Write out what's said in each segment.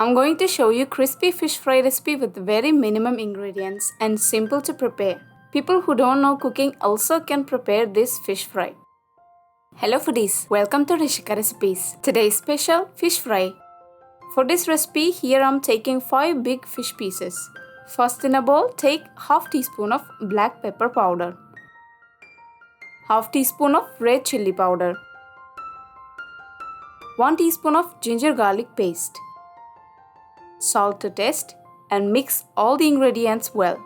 I'm going to show you crispy fish fry recipe with very minimum ingredients and simple to prepare. People who don't know cooking also can prepare this fish fry. Hello foodies, welcome to Rishika recipes. Today's special fish fry. For this recipe, here I'm taking 5 big fish pieces. First in a bowl, take half teaspoon of black pepper powder, half teaspoon of red chilli powder, 1 teaspoon of ginger garlic paste, salt to taste, and mix all the ingredients well.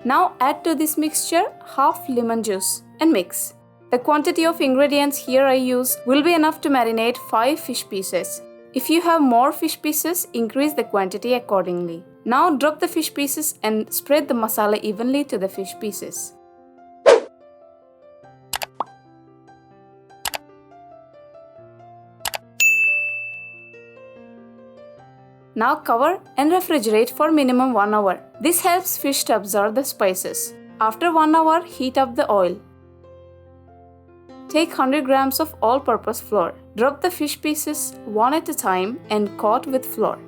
Now add to this mixture half lemon juice and mix. The quantity of ingredients here I use will be enough to marinate 5 fish pieces. If you have more fish pieces, increase the quantity accordingly. Now drop the fish pieces and spread the masala evenly to the fish pieces. Now cover and refrigerate for minimum 1 hour. This helps fish to absorb the spices. After 1 hour, heat up the oil. Take 100 grams of all-purpose flour. Drop the fish pieces one at a time and coat with flour.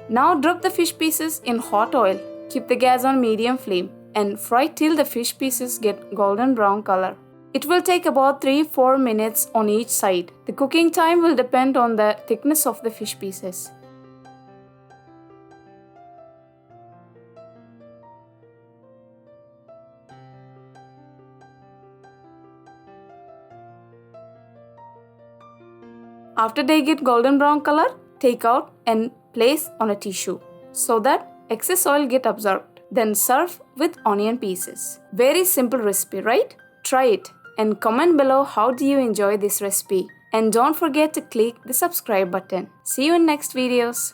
Now drop the fish pieces in hot oil. Keep the gas on medium flame and fry till the fish pieces get golden brown color. It will take about 3-4 minutes on each side. The cooking time will depend on the thickness of the fish pieces. After they get golden brown color, take out and place on a tissue so that excess oil get absorbed. Then serve with onion pieces. Very simple recipe, right? Try it and comment below how do you enjoy this recipe. And don't forget to click the subscribe button. See you in next videos.